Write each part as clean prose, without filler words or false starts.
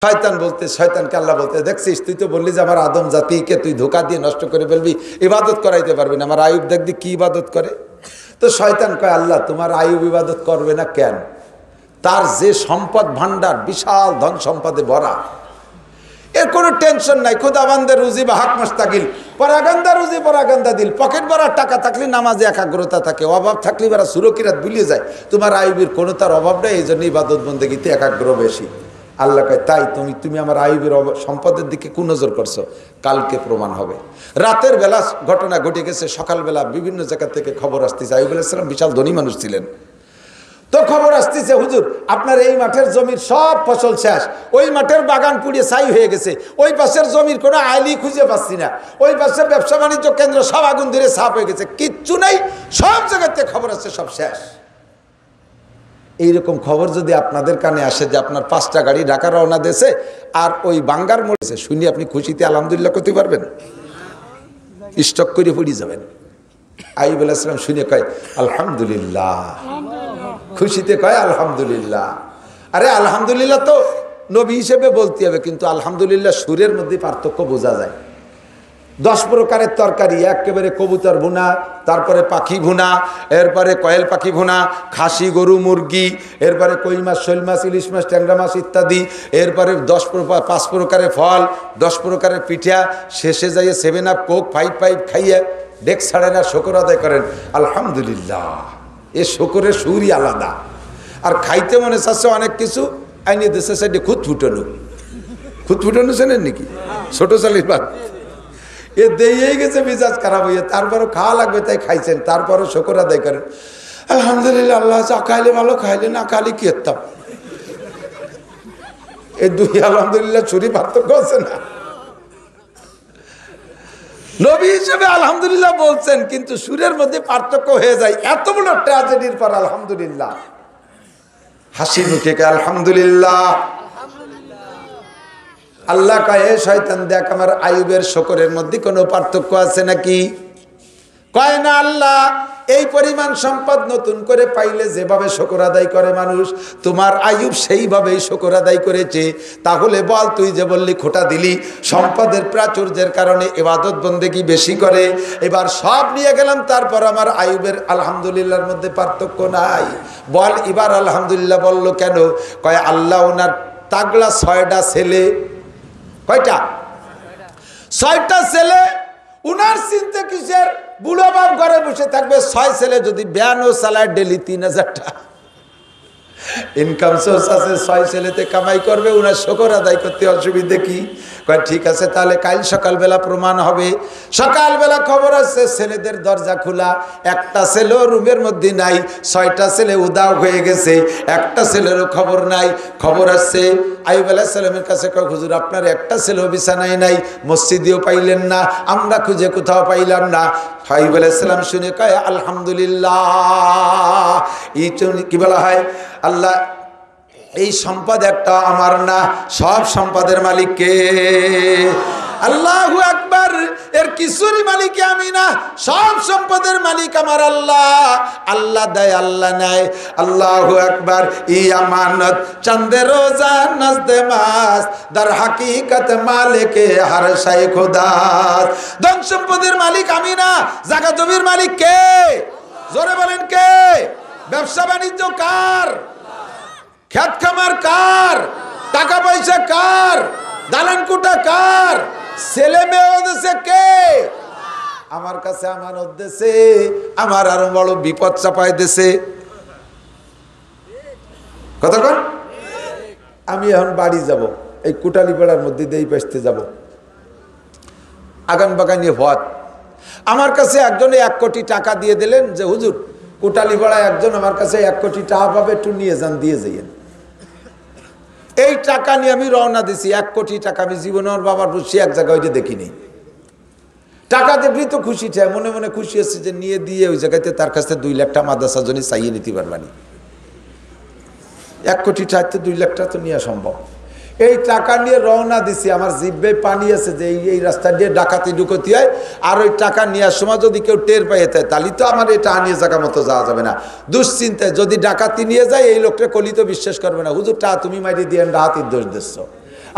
শয়তান বলতে, শয়তানকে আল্লাহ বলতে, দেখছিস তুই তো বললি যে আমার আদম জাতিকে তুই ধোঁকা দিয়ে নষ্ট করে ফেলবি, ইবাদত করাইতে পারবি না। আমার আয়ুব দেখবি কি ইবাদত করে। তো শয়তান কয় আল্লাহ তোমার আয়ুব ইবাদত করবে না কেন? তার যে সম্পদ ভান্ডার, বিশাল ধন সম্পদে ভরা, এর কোনো টেনশন নাই। খুদাবান্দের রুজি বা হাক মাস্তাকিল, পরাগান্দা রুজি পরাগান্দা দিল। পকেট ভরার টাকা থাকলে নামাজে একাগ্রতা থাকে, অভাব থাকলে এবার সুরকিরাত ভুলিয়ে যায়। তোমার আয়ুবের কোনো তার অভাব নেই, এই জন্য ইবাদত বন্দেগীতে একাগ্র বেশি। আল্লাহ কয় তাই তুমি আমার আয়ুবের সম্পদের দিকে কুনজর করছো, কালকে প্রমাণ হবে। রাতের বেলা ঘটনা ঘটে গেছে, সকালবেলা বিভিন্ন জায়গা থেকে খবর আসতেছে। আয়ুব আলাইহিস সালাম বিশাল ধনী মানুষ ছিলেন। তো খবর আসতেছে হুজুর আপনার এই মাঠের জমির সব ফসল শেষ, ওই মাঠের বাগান পুড়িয়ে ছাই হয়ে গেছে, ওই পাশের জমির কোনো আইলি খুঁজে পাচ্ছি না, ওই পাশের ব্যবসা বাণিজ্য কেন্দ্র সব আগুন ধরে সাফ হয়ে গেছে, কিচ্ছু নেই, সব জায়গাতে খবর আসছে সব শেষ। এইরকম খবর যদি আপনাদের কানে আসে যে আপনার 5টা গাড়ি ঢাকা রওনা দিয়েছে আর ওই বাঙ্গার মরেছে, শুনি আপনি খুশিতে আলহামদুলিল্লাহ করতে পারবেন? স্টক করে পড়ে যাবেন। আইয়ুব আলাইহিস সালাম শুনে কয় আলহামদুলিল্লাহ, খুশিতে কয় আলহামদুলিল্লাহ। আরে আলহামদুলিল্লাহ তো নবী হিসেবে বলতে হবে, কিন্তু আলহামদুলিল্লাহ সুরের মধ্যে পার্থক্য বোঝা যায়। 10 প্রকারের তরকারি, একেবারে কবুতর ভুনা, তারপরে পাখি ভুনা, এরপরে কয়েল পাখি ভুনা, খাসি গরু মুরগি, এরপরে কই মাছ, শৈল মাছ, ইলিশ মাছ, ট্যাংরা মাছ ইত্যাদি, এরপরে 5 প্রকারের ফল, 10 প্রকারের পিঠা, শেষে যাইয়ে 7 আপ কোক 5 খাইয়ে ডেক ছাড়েন আর শুকর আদায় করেন আলহামদুলিল্লাহ। এ শুকরের সুরই আলাদা। আর খাইতে মনে চাচ্ছে অনেক কিছু, আইনি দেশের সাইডে খুদ ফুটানো চেনেন নাকি? ছোট চালির বাদ এ দিয়ে গেছে মিজাজ খারাপ হইয়া, তারপরও খাওয়া লাগবে তাই খাইছেন, তারপরও শুকর আদায় করেন আলহামদুলিল্লাহ। আল্লাহ চা খাইলে ভালো, খাইলে না খালি কি এতাম। এই দুই আলহামদুলিল্লাহ ছুরি পার্থক্য আছে না? নবী হিসেবে আলহামদুলিল্লাহ বলছেন, কিন্তু সুরের মধ্যে পার্থক্য হয়ে যায়। এত বড় ট্র্যাজেডির পর আলহামদুলিল্লাহ, হাসি মুখে কে আলহামদুলিল্লাহ। আল্লাহ কয় হে শয়তান দেখ আমার আয়ুবের শুকরের মধ্যে কোনো পার্থক্য আছে নাকি? কয় না আল্লাহ, এই পরিমাণ সম্পদ নতুন করে পাইলে যেভাবে শুকর আদায় করে মানুষ, তোমার আয়ুব সেইভাবেই শুকর আদায় করেছে। তাহলে বল, তুই যে বললি খোটা দিলি, সম্পদের প্রাচুর্যের কারণে ইবাদত বন্দেগী বেশি করে, এবার সব নিয়ে গেলাম, তারপর আমার আয়ুবের আলহামদুলিল্লাহর মধ্যে পার্থক্য নাই। বল এবার আলহামদুলিল্লাহ বললো কেন? কয় আল্লাহ ওনার তাগলা 6টা ছেলে। কয়টা? 6টা ছেলে। উনার চিন্তা কিসের? বুড়ো বাপ ঘরে বসে থাকবে, 6 ছেলে যদি ব্যানও চালায় ডেলি 3000 টাকা ইনকাম সোর্স আছে, 6 ছেলেতে কামাই করবে, উনার শুকর আদায় করতে অসুবিধে কি? কয় ঠিক আছে, তাহলে কাল সকালবেলা প্রমাণ হবে। সকালবেলা খবর আসছে ছেলেদের দরজা খোলা, একটা ছেলেও রুমের মধ্যে নাই, 6টা ছেলে উদাও হয়ে গেছে, একটা ছেলেরও খবর নাই। খবর আসছে আইয়ুব আলাইহিস সালামের কাছে, কয় হুজুর আপনার একটা ছেলেও বিছানায় নাই, মসজিদেও পাইলেন না, আমরা খুঁজে কোথাও পাইলাম না। আইয়ুব আলাইহিস সালাম শুনে কয় আলহামদুলিল্লাহ। কি বলা হয়? আল্লাহ এই সম্পদ একটা আমার না, সব সম্পদের মালিক কে? আল্লাহু আকবার। এর কিছুরই মালিক আমি না, সব সম্পদের মালিক আমার আল্লাহ। আল্লাহ দেয়, আল্লাহ নেয়। আল্লাহু আকবার। ই আমানত চন্দে রোজা নজদে মাস, দার হাকিকত মালিকে হর শাই খুদা। ধন সম্পদের মালিক আমি না, জায়গা জমির মালিক কে? জোরে বলেন কে? ব্যবসা বাণিজ্য কার? খেত খামার কার? টাকা পয়সা কার? দালান কোটা কার? ছেলে মেয়ে দেশে কে? আমার কাছে আমানত দেশে, আমার আরো বড় বিপদ চাপায় দেশে। কতক্ষণ? আমি এখন বাড়ি যাব, এই কুটালিপাড়ার মধ্যে দিয়ে পেছতে যাব, আগান বাগানিয়ে ভত। আমার কাছে একজনে 1 কোটি টাকা দিয়ে দিলেন যে হুজুর কুটালিপাড়ায় একজন আমার কাছে 1 কোটি টাকা পাবে, একটু নিয়ে যান, দিয়ে যাইয়েন। এই টাকা নিয়ে আমি রওনা দিছি। 1 কোটি টাকা আমি জীবনে আমার বাবার বসে এক জায়গায় ওইটা দেখিনি। টাকা দেখলি তো খুশি চায়, মনে মনে খুশি হচ্ছে যে নিয়ে দিয়ে ওই জায়গাতে তার কাছে 2 লাখ টাকা মাদ্রাসার জন্য চাইয়ে নিতে পারবানি। 1 কোটি টাকা তো 2 লাখ টাকা তো নেওয়া সম্ভব। এই টাকা নিয়ে রওনা দিছি, আমার জিব্বে পানি আছে যে এই রাস্তা দিয়ে ডাকাতি ডুকতি হয়, আর ওই টাকা নেওয়ার সময় যদি কেউ টের পাইয়ে থাকে তাহলে তো আমার এই টাকা নিয়ে জায়গা মতো যাওয়া যাবে না। দুশ্চিন্তায় যদি ডাকাতি নিয়ে যায়, এই লোকটা কলি তো বিশ্বাস করবে না, হুজুর টাকা তুমি মাইরে দিয়ে ডাকাতির দোষ দিচ্ছ।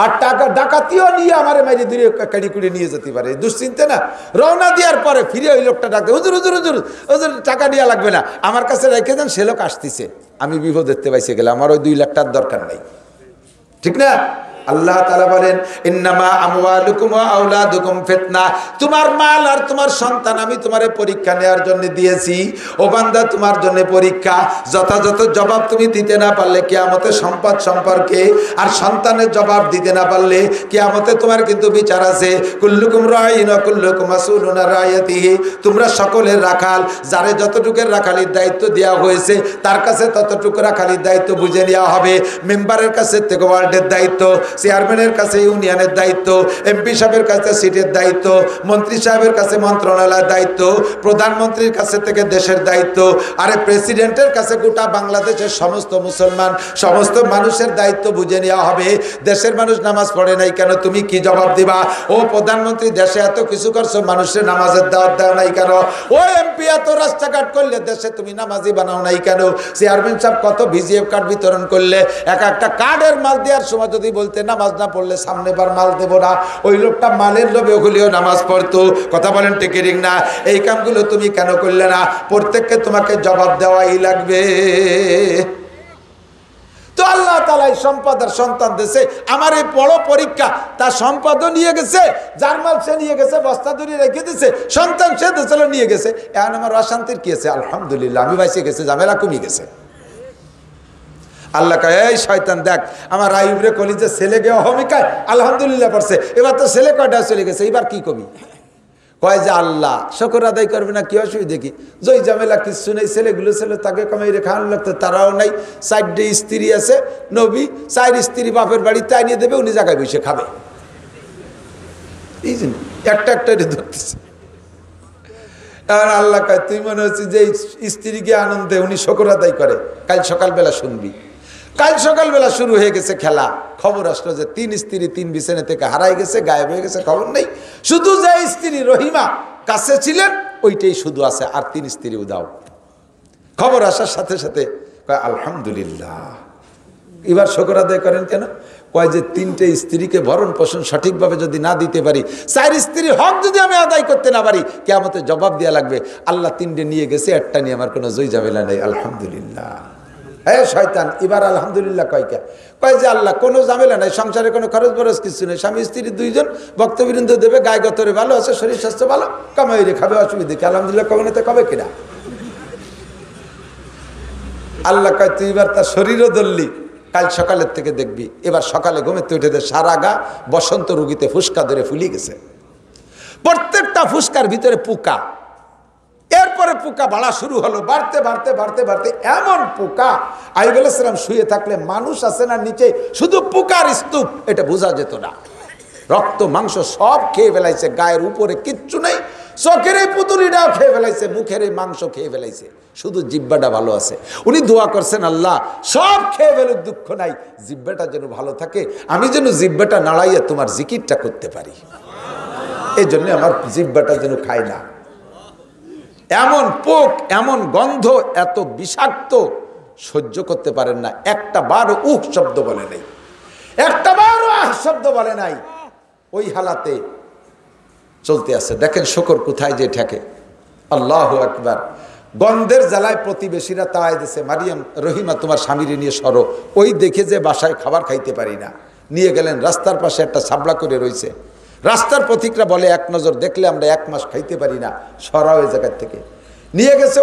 আর টাকা ডাকাতিও নিয়ে আমার মাইরে দূরে কাড়ি কুড়ি নিয়ে যেতে পারে, দুশ্চিন্তা না। রওনা দেওয়ার পরে ফিরে ওই লোকটা ডাকতে, হুজুর হুজুর হুজুর হুজুর টাকা দেওয়া লাগবে না, আমার কাছে রেখে দেন, সে লোক আসতেছে, আমি বিপদ দেখতে পাইছে গেলে, আমার ওই 2 লাখ টাকার দরকার নাই, ঠিক না? আল্লাহ তাআলা বলেন ইন্নামা আমওয়ালুকুম ওয়া আওলাদুকুম ফিতনা, তোমার মাল আর তোমার সন্তান আমি তোমারে পরীক্ষা নেওয়ার জন্য দিয়েছি। ও বান্দা, তোমার জন্য পরীক্ষা। যথাযথ জবাব তুমি দিতে না পারলে কিয়ামতে সম্পদ সম্পর্কে আর সন্তানের জবাব দিতে না পারলে কিয়ামতে তোমার কিন্তু বিচার আছে। কুল্লুকুম রাঈন ওয়া কুল্লুকুম মাসউলুন আন রাইয়াতিহি, তোমরা সকলের রাখাল, যারে যতটুকুর রাখালির দায়িত্ব দেওয়া হয়েছে তার কাছে ততটুকু রাখালির দায়িত্ব বুঝে নেওয়া হবে। মেম্বারের কাছে থেকে ওয়ার্ডের দায়িত্ব, চেয়ারম্যানের কাছে ইউনিয়নের দায়িত্ব, এমপি সাহেবের কাছে সিটের দায়িত্ব, মন্ত্রী সাহেবের কাছে মন্ত্রণালয়ের দায়িত্ব, প্রধানমন্ত্রীর কাছে থেকে দেশের দায়িত্ব, আরে প্রেসিডেন্টের কাছে গোটা বাংলাদেশের সমস্ত মুসলমান সমস্ত মানুষের দায়িত্ব বুঝে নেওয়া হবে। দেশের মানুষ নামাজ পড়ে নাই কেন, তুমি কি জবাব দিবা? ও প্রধানমন্ত্রী, দেশে এত কিছু করছো, মানুষের নামাজের দাওয়াত দেওয়া নাই কেন? ও এমপি, এত রাস্তাঘাট করলে, দেশে তুমি নামাজি বানাও নাই কেন? চেয়ারম্যান সাহেব কত ভিজিএফ কার্ড বিতরণ করলে, এক একটা কার্ডের মাল দেওয়ার সময় যদি বলতে নামাজ না পড়লে সামনে বার মাল দেব না, ওই লোকটা মালের লোভে হলেও নামাজ পড়তো। কথা বলেন ঠিক না? এই কামগুলো তুমি কেন করলে না? প্রত্যেককে তোমাকে জবাব দেওয়াই লাগবে। তো আল্লাহ তাআলা এই সম্পদ আর সন্তান দেশে আমার এই বড় পরীক্ষা, তার সম্পদও নিয়ে গেছে, যার মাল সে নিয়ে গেছে, বস্তা ধরে রেখে দিছে, সন্তান সে দেশে নিয়ে গেছে। এখন আমার অশান্তির কি আছে? আলহামদুলিল্লাহ, আমি বাইসে গেছে, ঝামেলা কমে গেছে। আল্লাহ কয়, এই শয়তান দেখ, আমার আইয়ুব রে কলি যে ছেলে গে অহমিকায় আলহামদুলিল্লাহ পড়ছে, এবার তো ছেলে কয়টা চলে গেছে, এবার কি কবি? কয় যে আল্লাহ শুকর আদায় করবে না, কি অসুবিধা কি? জয় ঝামেলা কিছু নেই, ছেলেগুলো ছেলে তাকে কামাই রেখে আনলো, তারাও নাই, 4টে স্ত্রী আছে, নবী 4 স্ত্রী বাপের বাড়িতে আনিয়ে দেবে, উনি জায়গায় বসে খাবে। এই জন্য একটা একটা ধরতেছে। আর আল্লাহ কয়, তুই মনে হচ্ছে যে স্ত্রীকে আনন্দে উনি শুকর আদায় করে, কাল সকালবেলা শুনবি। কাল সকালবেলা শুরু হয়ে গেছে খেলা, খবর আসলো যে 3 স্ত্রী 3 বিছানা থেকে হারাই গেছে, গায়েব হয়ে গেছে, খবর নেই। শুধু যে স্ত্রী রহিমা কাছে ছিলেন ওইটাই শুধু আছে, আর 3 স্ত্রী উদাও। খবর আসার সাথে সাথে কয় আলহামদুলিল্লাহ। এবার শুকর আদায় করেন কেন? কয় যে 3টে স্ত্রীকে ভরণ পোষণ সঠিকভাবে যদি না দিতে পারি, 4 স্ত্রীর হক যদি আমি আদায় করতে না পারি, কিয়ামতে জবাব দেওয়া লাগবে। আল্লাহ 3টে নিয়ে গেছে, একটা নিয়ে আমার কোনো জয় ঝামেলা নেই, আলহামদুলিল্লাহ। হ্যাঁ শয়তান, এবার আলহামদুলিল্লাহ কয় কে? কয় যে আল্লাহ কোনো ঝামেলা নাই, সংসারে কোনো খরচ বরচ কিছু নেই, স্বামী স্ত্রী 2জন, বক্তবৃন্দ দেবে, গায়ে গতরে ভালো আছে, শরীর স্বাস্থ্য ভালো, কামাই রে খাবে, অসুবিধা কি? আলহামদুলিল্লাহ কবে না, কবে কিনা? আল্লাহ কয় তুই এবার তার শরীরও ধরলি, কাল সকালের থেকে দেখবি। এবার সকালে ঘুমেতে উঠে সারা গা বসন্ত রোগীতে ফুসকা ধরে ফুলে গেছে, প্রত্যেকটা ফুসকার ভিতরে পোকা। এরপরে পোকা বাড়া শুরু হলো, বাড়তে বাড়তে বাড়তে বাড়তে এমন পোকা, আইয়ুব আলাইহিস সালাম শুয়ে থাকলে মানুষ আছে না নিচে, শুধু পোকার স্তূপ, এটা বোঝা যেত না। রক্ত মাংস সব খেয়ে ফেলাইছে, গায়ের উপরে কিচ্ছু নেই, চোখের এই পুতুলিটাও খেয়ে ফেলাইছে, মুখের এই মাংস খেয়ে ফেলাইছে, শুধু জিহ্বাটা ভালো আছে। উনি দোয়া করছেন, আল্লাহ সব খেয়ে ফেলুক, দুঃখ নাই, জিহ্বাটা যেন ভালো থাকে, আমি যেন জিহ্বাটা নাড়াইয়া তোমার জিকিরটা করতে পারি, এই জন্য আমার জিহ্বাটা যেন খায় না। এমন পোক, এমন গন্ধ, এত বিষাক্ত, সহ্য করতে পারেন না। একটা বারও উহ শব্দ বলে নাই, একটা বারও আহ শব্দ বলে নাই, ওই হালাতে চলতে আছে। দেখেন শুকর কোথায় যে ঠেকে, আল্লাহু আকবার। গন্ধের জ্বালায় প্রতিবেশীরা তাড়াই দিছে, মারিয়াম, রহিমা তোমার স্বামীরে নিয়ে সরো। ওই দেখে যে বাসায় খাবার খাইতে পারি না, নিয়ে গেলেন, রাস্তার পাশে একটা সাবলা করে রয়েছে, রাস্তার পথিকরা বলে 1 নজর দেখলে আমরা 1 মাস খাইতে পারি না, সরা ওই জায়গার থেকে নিয়ে গেছে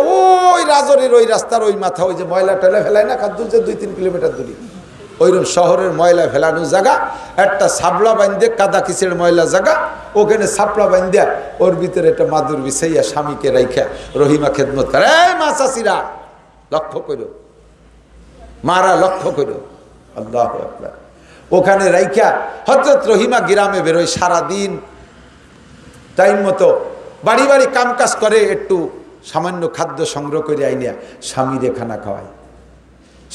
ওই রাজরের ওই রাস্তার ওই মাথা, ওই যে ময়লা টয়লা ফেলায় না খাদ্য, যে 2-3 কিলোমিটার দূরে, ওইরকম শহরের ময়লা ফেলানো জায়গা, একটা সাবলা বান্ধে, কাদা কিসের ময়লা জায়গা, ওখানে সাপলা বান্ধা ওর ভিতরে একটা মাদুর বিছাইয়া স্বামীকে রাইখা রহিমা খেদমত করে। এই মা চাষিরা লক্ষ্য করো, মারা লক্ষ্য করো, আল্লাহু আকবার। ওখানে রাইখা হযরত রহিমা গ্রামে বেরোয়, সারাদিন টাইম মতো বাড়ি বাড়ি কাম কাজ করে, একটু সামান্য খাদ্য সংগ্রহ করে আইনিয়া স্বামীরে খানা খাওয়ায়,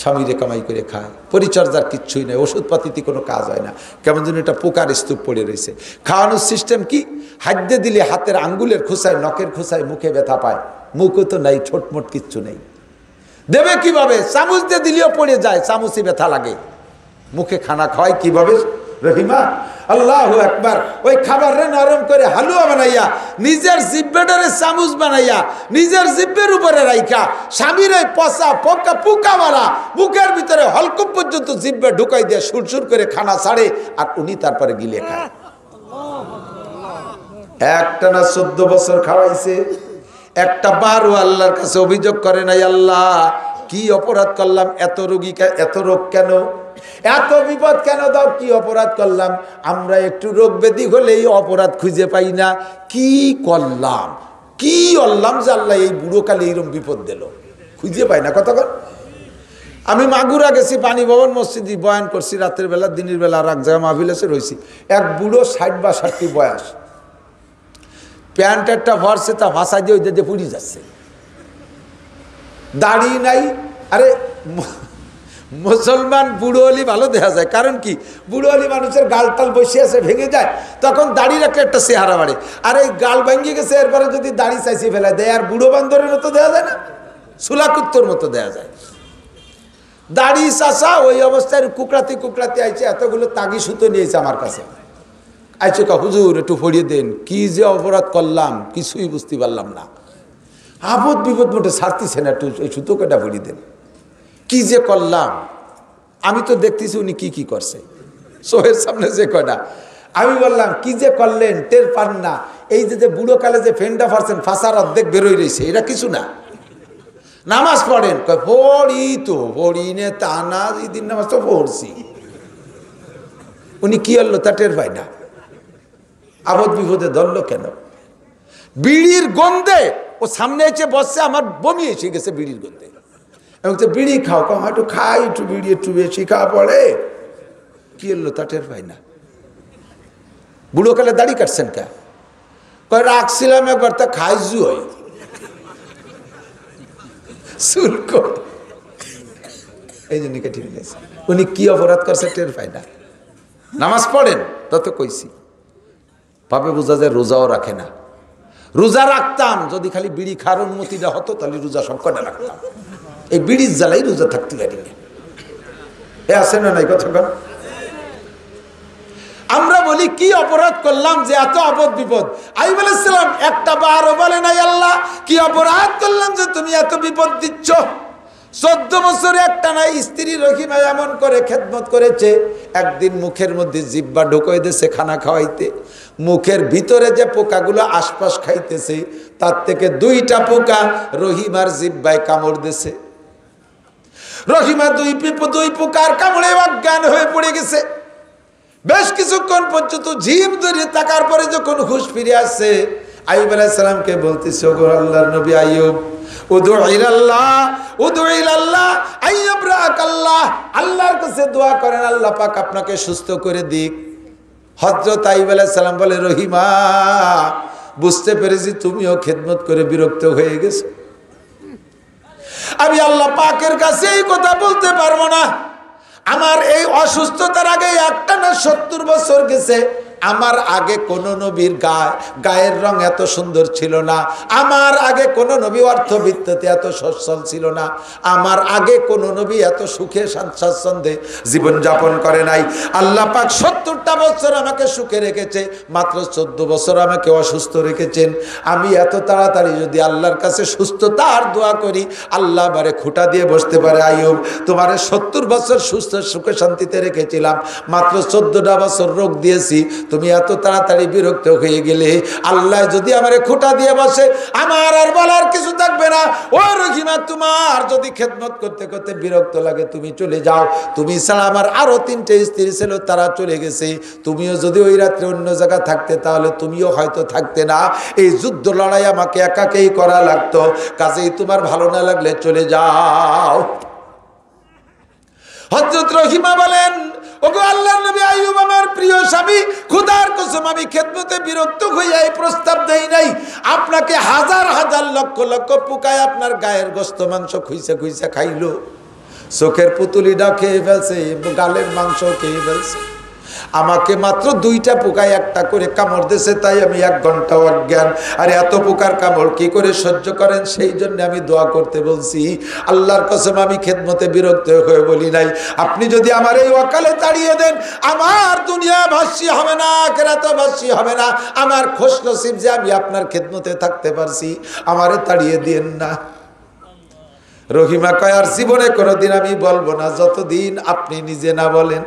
স্বামীরে কামাই করে খায়, পরিচর্যার কিচ্ছুই নেই, ওষুধপাতিতে কোনো কাজ হয় না, কেমন যেন এটা পোকার স্তূপ পড়ে রয়েছে। খাওয়ানোর সিস্টেম কি? হাতে দিলে হাতের আঙ্গুলের খোসায়, নখের খোসায় মুখে ব্যথা পায়, মুখও তো নাই, ছোটমোট কিচ্ছু নেই, দেবে কিভাবে? চামচ দিয়ে দিলেও পড়ে যায়, চামচই ব্যথা লাগে। মুখে খানা খাওয়ায় কিভাবে? রহিমা আল্লাহু আকবার। ওই খাবারে নরম করে হালুয়া বানাইয়া নিজের জিব্বেটারে চামচ বানাইয়া নিজের জিব্বের উপরে রাইখা স্বামীর ওই পচা পোকা পোকাওয়ালা মুখের ভিতরে হলকুপ পর্যন্ত জিব্বে ঢুকাই দিয়ে সুরসুর করে খানা ছাড়ে, আর উনি তারপরে গিলে খায়। একটানা 14 বছর খাওয়াইছে। একটা বারও আল্লাহর কাছে অভিযোগ করে নাই, আল্লাহ কি অপরাধ করলাম, এত রোগী এত রোগ কেন, এত বিপদ কেন দাও, কি অপরাধ করলাম? আমরা একটু রোগ ব্যাধি হলেই অপরাধ খুঁজে পাই না, কি করলাম কি করলাম যে আল্লাহ এই বুড়ো কালে এইরকম বিপদ দিল, খুঁজে পাই না। কতক্ষণ আমি মাগুরা গেছি, পানি ভবন মসজিদে বয়ান করছি রাতের বেলা, দিনের বেলা আর এক জায়গায় মাহফিলেছে রয়েছি। এক বুড়ো 60 বা 60 বয়স, প্যান্ট একটা ভরছে, তা ভাষা দিয়ে ওই দিয়ে পুড়ি যাচ্ছে, দাড়ি নাই। আরে মুসলমান বুড়ো হলি ভালো দেখা যায়, কারণ কি বুড়ো হলি মানুষের গালটাল বসে আছে ভেঙে যায়, তখন দাড়ি রাখলে একটা চেহারা বাড়ে। আর এই গাল ভেঙে গেছে, এরপরে যদি দাড়ি চাইছে ফেলা দেয়, আর বুড়ো বান্দরের মতো দেওয়া যায় না, সুলাকুত্তর মতো দেওয়া যায়। দাড়ি চাষা ওই অবস্থায় কুকড়াতে কুকড়াতে আইছে, এতগুলো তাগি সুতো নিয়েছে আমার কাছে, আইছে কা হুজুর একটু ফড়িয়ে দেন, কি যে অপরাধ করলাম কিছুই বুঝতে পারলাম না, আপদ বিপদ মোটে ছাড়তেছে না, একটু ওই সুতো কেটা ফড়িয়ে দেন, কি যে করলাম। আমি তো দেখতেছি উনি কি কি করছে, চোখের সামনে যে কয়টা। আমি বললাম কি যে করলেন টের পান না, এই যে বুড়ো কালে যে ফেন্ডা ফারছেন ফাঁসার অর্ধেক বেরোয় রয়েছে, এটা কিছু না। নামাজ পড়েন, পড়ি তো পড়ি নে তা না, এই দিন নামাজ তো পড়ছি। উনি কি হলো তা টের পায় না, আপদ বিপদে ধরলো কেন? বিড়ির গন্ধে ও সামনে এসে বসছে, আমার বমি এসে গেছে বিড়ির গন্ধে। এবং তো বিড়ি খাও, কম একটু খাই, একটু বিড়ি একটু বেশি খাওয়া পড়ে, কি হলো তা টের পায় না। বুড়ো কালে দাড়ি কাটছেন কে? কয় রাখছিলাম একবার, তা খাইজু হয় শুল্ক, এই জন্য কেটে নিয়েছে। উনি কি অপরাধ করছে টের পায় না। নামাজ পড়েন তত কইছি, ভাবে বোঝা যায় রোজাও রাখে না। রোজা রাখতাম যদি খালি বিড়ি খাওয়ার অনুমতিটা হতো, তাহলে রোজা সব কটা রাখতাম। এই বিড়ির জ্বালাই রোজা থাকতে পারি না। এ আছে না নাই কতক্ষণ? আমরা বলি কি অপরাধ করলাম যে এত আপদ বিপদ। আইয়ুব আলাইহিস সালাম একটা বারও বলে নাই আল্লাহ কি অপরাধ করলাম যে তুমি এত বিপদ দিচ্ছ। 14 বছরে একটা নাই স্ত্রী রহিমা এমন করে খেদমত করেছে, একদিন মুখের মধ্যে জিহ্বা ঢুকাই দিয়েছে খানা খাওয়াইতে, মুখের ভিতরে যে পোকাগুলো আশপাশ খাইতেছে তার থেকে 2টা পোকা রহিমার জিহ্বায় কামড় দিয়েছে। রহিমা দুই পোকার কামড়ে অজ্ঞান হয়ে পড়ে গেছে। বেশ কিছুক্ষণ পর্যন্ত ঝিম ধরে থাকার পরে যখন হুঁশ ফিরে আসছে, আইয়ুব আলাইহিস সালামকে বলতেছে, ওগো আল্লাহর নবী আইয়ুব, উদু ইলাল্লাহ উদু ইলাল্লাহ আইয়াবরাকাল্লাহ, আল্লাহর কাছে দোয়া করেন আল্লাহ পাক আপনাকে সুস্থ করে দিক। হযরত আইয়ুব আলাইহিস সালাম বলে, রহিমা বুঝতে পেরেছি তুমিও খেদমত করে বিরক্ত হয়ে গেছো, আমি আল্লাহ পাকের কাছে এই কথা বলতে পারবো না। আমার এই অসুস্থতার আগে একটা না 70 বছর গেছে, আমার আগে কোন নবীর গায়ের রং এত সুন্দর ছিল না, আমার আগে কোন নবী অর্থবিত্ততে এত সচ্ছল ছিল না, আমার আগে কোন নবী এত সুখে স্বাচ্ছন্দ্যে জীবনযাপন করে নাই। আল্লাহ পাক 70টা বছর আমাকে সুখে রেখেছে, মাত্র 14 বছর আমাকে অসুস্থ রেখেছেন। আমি এত তাড়াতাড়ি যদি আল্লাহর কাছে সুস্থতার দোয়া করি, আল্লাহ বারে খুঁটা দিয়ে বসতে পারে, আইয়ুব তোমারে 70 বছর সুস্থ সুখে শান্তিতে রেখেছিলাম, মাত্র 14টা বছর রোগ দিয়েছি, তুমি এত তাড়াতাড়ি বিরক্ত হয়ে গেলে। আল্লাহ যদি আমারে খুঁটা দিয়ে বসে, আমার আর বলার কিছু থাকবে না। ও রহিমা, তোমার যদি খেদমত করতে করতে বিরক্ত লাগে তুমি চলে যাও। তুমি ছাড়া আমার আরো 3টে স্ত্রী ছিল, তারা চলে গেছে। তুমিও যদি ওই রাত্রে অন্য জায়গায় থাকতে, তাহলে তুমিও হয়তো থাকতে না। এই যুদ্ধ লড়াই আমাকে একাকেই করা লাগতো, কাজেই তোমার ভালো না লাগলে চলে যাও। হযরত রহিমা বলেন, ওগো আল্লাহর নবী আইয়ুব আমার প্রিয় স্বামী, খোদার কসম আমি খেদমতে বিরক্ত হইয়া এই প্রস্তাব দেই নাই। আপনাকে হাজার হাজার লক্ষ লক্ষ পোকায় আপনার গায়ের গোশত মাংস খুইসা খুইসা খাইলো, চোখের পুতুলিটা খেয়ে ফেলছে, গালের মাংস খেয়ে ফেলছে, আমাকে মাত্র 2টা পোকায় একটা করে কামড় দিয়েছে, তাই আমি 1 ঘন্টা অজ্ঞান। আর এত পোকার কামড় কি করে সহ্য করেন, সেই জন্য আমি দোয়া করতে বলছি। আল্লাহর কসম আমি খেদমতে বিরক্ত হয়ে বলি নাই, আপনি যদি আমার এই অকালে তাড়িয়ে দেন, আমার দুনিয়া ভাসি হবে না, আখিরাত ভাসি হবে না। আমার খুশনসিব যে আমি আপনার খেদমতে থাকতে পারছি, আমারে তাড়িয়ে দিয়েন না। রহিমা কয়, আর জীবনে কোনোদিন আমি বলবো না যতদিন আপনি নিজে না বলেন।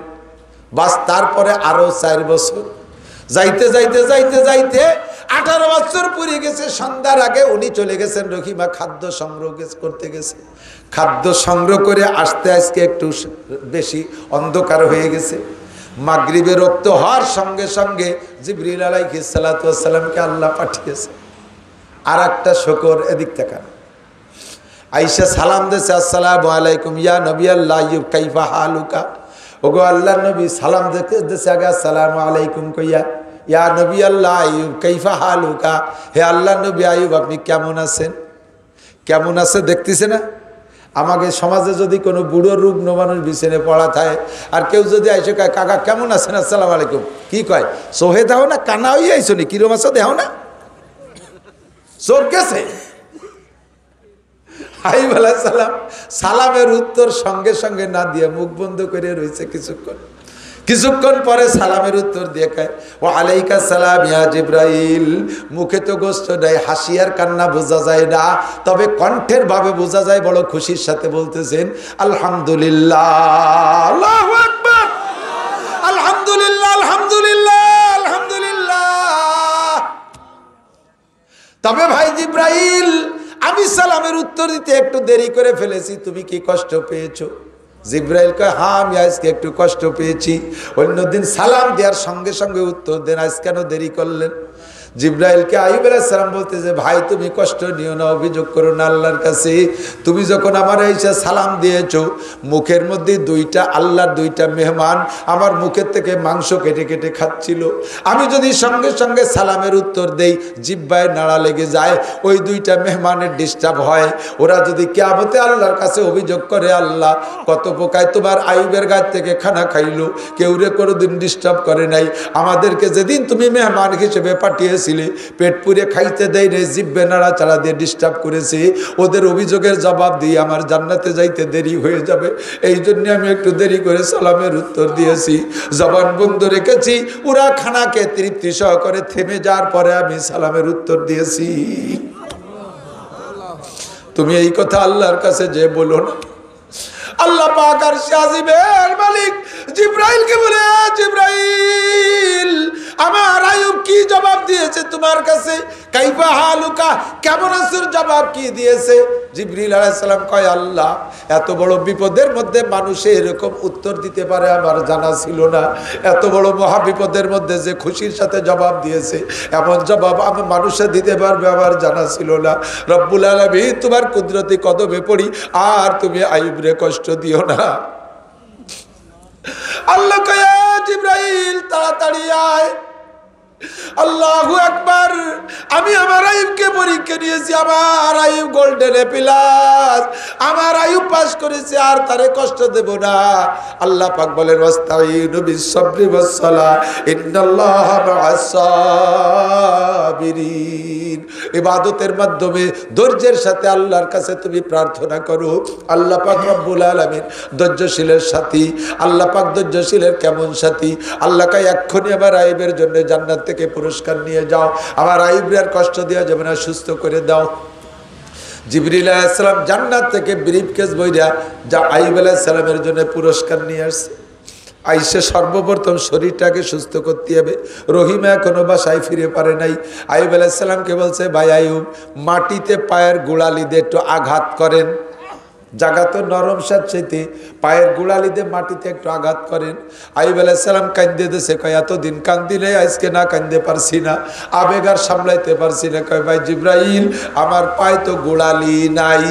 বাস, তারপরে আরো 4 বছর যাইতে যাইতে যাইতে যাইতে 18 বছর পুড়ে গেছে। সন্ধ্যার আগে উনি চলে গেছেন, রহিমা খাদ্য সংগ্রহ করতে গেছে। খাদ্য সংগ্রহ করে আসতে আজকে একটু বেশি অন্ধকার হয়ে গেছে। মাগরিবের রক্ত হওয়ার সঙ্গে সঙ্গে জিবরিল আলাইহিস সালাতু ওয়াস সালামকে আল্লাহ পাঠিয়েছে। আর একটা শুকর, এদিক তাকান। আয়েশা সালাম দিয়েছে, আসসালামু আলাইকুম ইয়া নবী আল্লাহ, কাইফা হালুকা। ওগো আল্লাহর নবী সালাম দিয়েছে আগে আসসালামু আলাইকুম কইয়া, ইয়া নবী আল্লাহ আইয়ুব কাইফা হালুকা, হে আল্লাহর নবী আইয়ুব আপনি কেমন আছেন? কেমন আছে দেখতেছে না? আমাদের সমাজে যদি কোনো বুড়ো রুগ্ন মানুষ বিছানে পড়া থাকে, আর কেউ যদি আইসে কয় কাকা কেমন আছেন, আসসালামু আলাইকুম, কি কয়? সোহে দাও না, কানা হয়ে আইসো নি, কিরম আছো দেও না, চোর গেছে। আইয়ুব আলাইহিস সালাম সালামের উত্তর সঙ্গে সঙ্গে না দিয়ে মুখ বন্ধ করে রয়েছে কিছুক্ষণ। কিছুক্ষণ পরে সালামের উত্তর দিয়ে কয়, ওয়া আলাইকা সালাম ইয়া জিবরাইল। মুখে তো গোস্ত নাই, হাসি আর কান্না বোঝা যায় না, তবে কণ্ঠের ভাবে বোঝা যায় বড় খুশির সাথে বলতেছেন আলহামদুলিল্লাহ, আল্লাহু আকবার, আলহামদুলিল্লাহ, আলহামদুলিল্লাহ, আলহামদুলিল্লাহ। তবে ভাই জিবরাইল, আমি সালামের উত্তর দিতে একটু দেরি করে ফেলেছি, তুমি কি কষ্ট পেয়েছো? জিবরাইল কয়, হ্যাঁ আমি আজকে একটু কষ্ট পেয়েছি। অন্যদিন সালাম দেওয়ার সঙ্গে সঙ্গে উত্তর দেন, আজ কেন দেরি করলেন? জিবরাইলকে আইয়ুব আলাইহিস সালাম বলতেছে, ভাই তুমি কষ্ট নিও না, অভিযোগ করো না আল্লাহর কাছে। তুমি যখন আমার এসে সালাম দিয়েছো, মুখের মধ্যে 2টা আল্লাহর 2টা মেহমান আমার মুখের থেকে মাংস কেটে কেটে খাচ্ছিল। আমি যদি সঙ্গে সঙ্গে সালামের উত্তর দেই, জিহ্বায় নাড়া লেগে যায়, ওই 2টা মেহমানের ডিস্টার্ব হয়। ওরা যদি কিয়ামতে আল্লাহর কাছে অভিযোগ করে, আল্লাহ কত পোকায় তোমার আইয়ুবের গাছ থেকে খানা খাইলো, কেউ রে কোনোদিন ডিস্টার্ব করে নাই, আমাদেরকে যেদিন তুমি মেহমান হিসেবে পাঠিয়েছ পেট পুরে খাইতে দেয় রে, জিব্বে নাড়া চাড়া দিয়ে ডিস্টার্ব করেছে, ওদের অভিযোগের জবাব দিয়ে আমার জান্নাতে যাইতে দেরি হয়ে যাবে, এই জন্য আমি একটু দেরি করে সালামের উত্তর দিয়েছি, জবান বন্ধ রেখেছি। ওরা খানাকে তৃপ্তি সহকারে থেমে যাওয়ার পরে আমি সালামের উত্তর দিয়েছি। তুমি এই কথা আল্লাহর কাছে যে বলো না। আল্লাহ পাক আরশে আজিমের মালিক জিবরাইলকে বলে, জিবরাইল আমার আইয়ুব কি জবাব দিয়েছে তোমার কাছে? কাইফা হালুকা, কেমন আছো জবাব কি দিয়েছে? জিবরিল আলাইহিস সালাম কয়, আল্লাহ এত বড় বিপদের মধ্যে মানুষে এরকম উত্তর দিতে পারে আমার জানা ছিল না। এত বড় মহা বিপদের মধ্যে যে খুশির সাথে জবাব দিয়েছে, এমন জবাব আমি মানুষে দিতে পারবে আমার জানা ছিল না। রব্বুল আলামিন তোমার কুদরতি কদমে পড়ি, আর তুমি আইয়ুবরে কষ্ট দিও না। আল্লাহ কয়, জিবরাইল তাড়াতাড়ি আয়। আল্লাহু আকবার। আমি আমার আইয়ুবকে পরীক্ষা নিয়েছি, আমার আইয়ুব গোল্ডেন প্লাস, আমার আইয়ুব পাস করেছে, আর তারে কষ্ট দেব না। আল্লাহ পাক বলেন, ওয়াস্তাঈনু বিস-সাবরি ওয়াস-সালাহ ইন্নাল্লাহা মা'আস সাবিরিন। ইবাদতের মাধ্যমে ধৈর্যের সাথে আল্লাহর কাছে তুমি প্রার্থনা করো। আল্লাহ পাক রব্বুল আলামিন ধৈর্যশীলের সাথী। আল্লাহ পাক ধৈর্যশীলের কেমন সাথী? আল্লাহ কয়, এক্ষুনি আমার আইয়ুবের জন্য জান্নাত থেকে পুরস্কার নিয়ে যাও, আমার আইয়ুবরে আর কষ্ট দেওয়া যাবে না, সুস্থ করে দাও। জিবরিল আলাইহিস সালাম জান্নাত থেকে ব্রিফকেস বইরা যা আইয়ুব আলাইহিস সালামের জন্য পুরস্কার নিয়ে আসছে। আইসে সর্বপ্রথম শরীরটাকে সুস্থ করতে হবে। রহিমা এখনো বাসায় ফিরে পারে নাই। আইয়ুব আলাইহিস সালামকে বলছে, ভাই আইয়ুব, মাটিতে পায়ের গোড়ালি দিয়ে একটু আঘাত করেন। জায়গা তো নরম সাথে পায়ের গোড়ালি দিয়ে মাটিতে একটু আঘাত করেন। আইয়ুব আলাইহিস সালাম কান্দে দিয়েছে, কয় এতদিন কান্দি নেই, আজকে না কান্দে পারছি না, আবেগ আর সামলাইতে পারছি না। কয়, ভাই জিবরাইল, আমার পায়ে তো গোড়ালি নাই,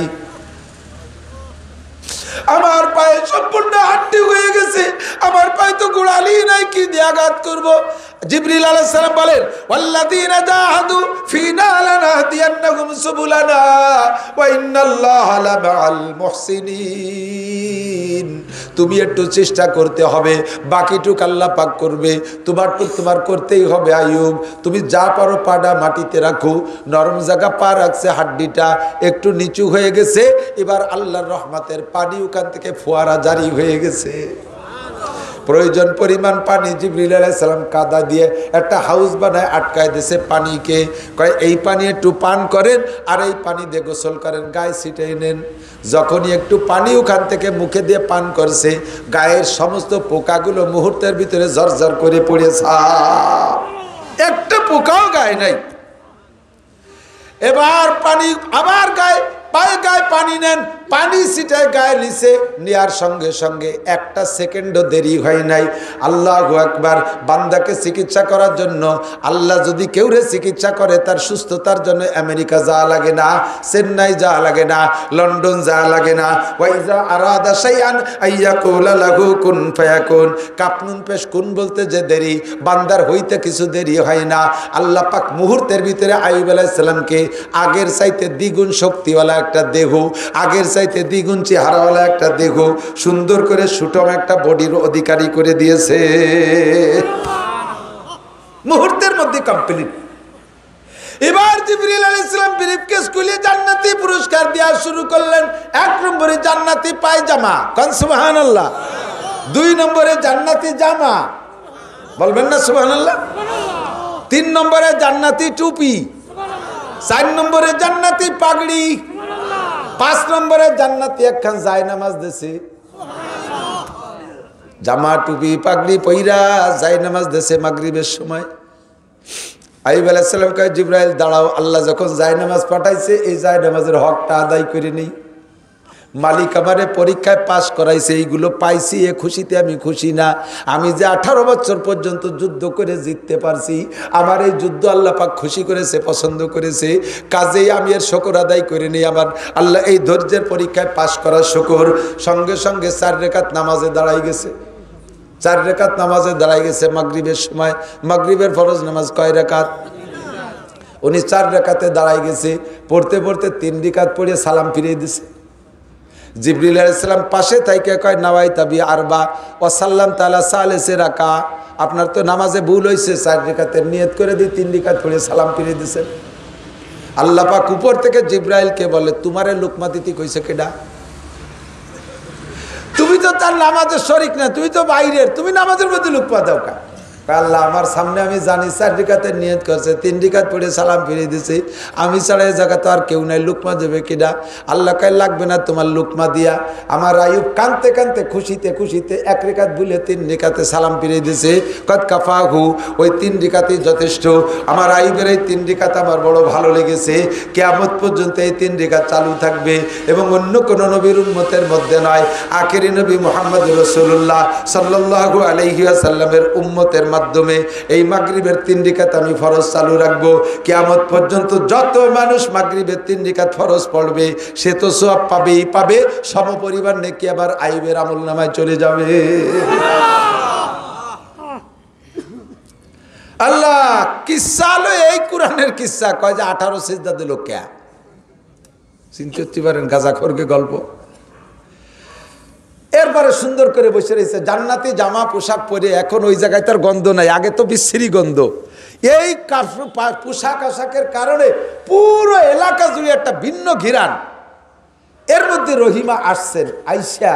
আমার পায়ে সম্পূর্ণ হাড্ডি হয়ে গেছে, আমার পায়ে তো গোড়ালি নাই, কি দিয়ে আঘাত করবো? জিবরিল আলাইহিস সালাম বলেন ওয়াল্লাযীনা জাহাদু ফীনা লানাহদিয়ান্নাহুম সুবুলানা ওয়া ইন্নাল্লাহা লামাআল মুহসিনিন। তুমি একটু চেষ্টা করতে হবে, বাকিটুক আল্লাহ পাক করবে, তোমারটুক তোমার করতেই হবে। আইয়ুব, তুমি যা পারো পাডা মাটিতে রাখো, নরম জায়গা পা রাখছে, হাড্ডিটা একটু নিচু হয়ে গেছে, এবার আল্লাহর রহমতের পানি ওখান থেকে ফোয়ারা জারি হয়ে গেছে। প্রয়োজন পরিমাণ পানি জিবরিল আলাইহিস সালাম কাদা দিয়ে একটা হাউস বানায় আটকায় দিয়েছে পানিকে, কয় এই পানি একটু পান করেন আর এই পানি দিয়ে গোসল করেন, গায়ে ছিটিয়ে নেন। যখনই একটু পানি ওখান থেকে মুখে দিয়ে পান করছে, গায়ের সমস্ত পোকাগুলো মুহূর্তের ভিতরে ঝরঝর করে পড়েছে, একটা পোকাও গায়ে নাই। এবার পানি আবার গায়ে পায়ে গায়ে পানি নেন, পানি ছিটায় গায়ে নিচে নেওয়ার সঙ্গে সঙ্গে একটা সেকেন্ডও দেরি হয় নাই। আল্লাহু আকবার। বান্দাকে চিকিৎসা করার জন্য আল্লাহ যদি কেউরে চিকিৎসা করে, তার সুস্থতার জন্য আমেরিকা যাওয়া লাগে না, চেন্নাই যাওয়া লাগে না, লন্ডন যাওয়া লাগে না। ওয়াইজা আরাদা শাইআন আইয়াকুলা লাহু কুন ফায়াকুন। কাপনুন পেশ কুন বলতে যে দেরি, বান্দার হইতে কিছু দেরি হয় না। আল্লাহ পাক মুহূর্তের ভিতরে আইয়ুব আলাইহিস সালামকে আগের চাইতে দ্বিগুণ শক্তিওয়ালা একটা দেহ, আগের চাইতে দ্বিগুণ চেহারাওয়ালা একটা দেহ, সুন্দর করে সুটম একটা বডির অধিকারী করে দিয়েছে, মুহূর্তের মধ্যে কমপ্লিট। এবার জিবরিল আলাইহিস সালাম ব্রিফকেস খুলে জান্নাতি পুরস্কার দেওয়া শুরু করলেন। 1 নম্বরে জান্নাতি পায়জামা, কোন সুবহানাল্লাহ। 2 নম্বরে জান্নাতি জামা, বলবেন না সুবহানাল্লাহ। 3 নম্বরে জান্নাতি টুপি, 4 নম্বরে জান্নাতি পাগড়ি, 5 নম্বরে জান্নাতি একখান জায়নামাজ দেছে। জামা টুপি পাগড়ি পইরা জায়নামাজ দেছে মাগরিবের সময়। আইয়ুব আলাইহিস সালাম কয় জিবরাইল দাঁড়াও, আল্লাহ যখন জায়নামাজ পাঠাইছে এই জায়নামাজের হকটা আদায় করে নেই। মালিক আমারে পরীক্ষায় পাশ করাইছে, এইগুলো পাইছি, এ খুশিতে আমি খুশি না। আমি যে 18 বছর পর্যন্ত যুদ্ধ করে জিততে পারছি, আমার এই যুদ্ধ আল্লাহ পাক খুশি করেছে, পছন্দ করেছে, কাজেই আমি এর শুকর আদায় করে নিই। আমার আল্লাহ এই ধৈর্যের পরীক্ষায় পাশ করার শুকর। সঙ্গে সঙ্গে 4 রাকাত নামাজে দাঁড়াই গেছে, 4 রাকাত নামাজে দাঁড়াই গেছে মাগরিবের সময়। মাগরিবের ফরজ নামাজ কয় রাকাত? উনি 4 রাকাতে দাঁড়াই গেছে। পড়তে পড়তে 3 রাকাত পড়ে সালাম ফিরিয়ে দিছে। জিবরিল আলাইহিস সালাম পাশে থাইকে কয় নাওয়াইতা বি আরবা ওয়া সাল্লাম তাআলা সালেসে রাকা, আপনার তো নামাজে ভুল হইছে, 4 রাকাতের নিয়ত করে দি 3 রাকাত পড়ে সালাম ফিরিয়ে দিছেন। আল্লাহ পাক উপর থেকে জিবরাইলকে বলে তোমারে লুকমা দিতে কইছে কেডা? তুমি তো তার নামাজের শরীক না, তুমি তো বাইরের, তুমি নামাজের মধ্যে লুকমা দাও কা? আল্লাহ আমার সামনে আমি জানি 4 রাকাতের নিয়ত করছে, 3 রাকাত পড়ে সালাম ফিরিয়ে দিছে, আমি ছাড়া এই জায়গা তো আর কেউ নাই, লুকমা দেবে কিনা? আল্লাহ কয় লাগবে না তোমার লুকমা দিয়া। আমার আইয়ুব কানতে কানতে খুশিতে খুশিতে 1 রাকাত ভুলে 3 রাকাতে সালাম ফিরিয়ে দিছে। কদ কাফাহু, ওই 3 রাকাতই যথেষ্ট। আমার আইয়ুবের এই 3 রাকাত আমার বড় ভালো লেগেছে। কিয়ামত পর্যন্ত এই 3 রাকাত চালু থাকবে এবং অন্য কোন নবীর উম্মতের মধ্যে নয়, আখেরি নবী মুহাম্মদ রাসূলুল্লাহ সাল্লাল্লাহু আলাইহি ওয়াসাল্লামের উম্মতের মাধ্যমে এই মাগরিবের 3 রাকাত আমি ফরজ চালু রাখবো। কিয়ামত পর্যন্ত যত মানুষ মাগরিবের 3 রাকাত ফরজ পড়বে সে তো সওয়াব পাবেই পাবে, সমপরিমাণ নেকি আবার আইয়ুবের আমলনামায় চলে যাবে। আল্লাহ কিসসা হলো এই কোরআনের কিসসা, কয় যে 18 সিজদা দিল কে? চিন্তা করতে পারেন গাজাখোরকে গল্প। এরপরে সুন্দর করে বসে রয়েছে জান্নাতি জামা পোশাক পরে, এখন ওই জায়গায় তার গন্ধ নাই, আগে তো বিশ্রী গন্ধ। এই পোশাক আশাকের কারণে পুরো এলাকা জুড়ে একটা ভিন্ন ঘিরান। এর মধ্যে রহিমা আসছেন, আইসা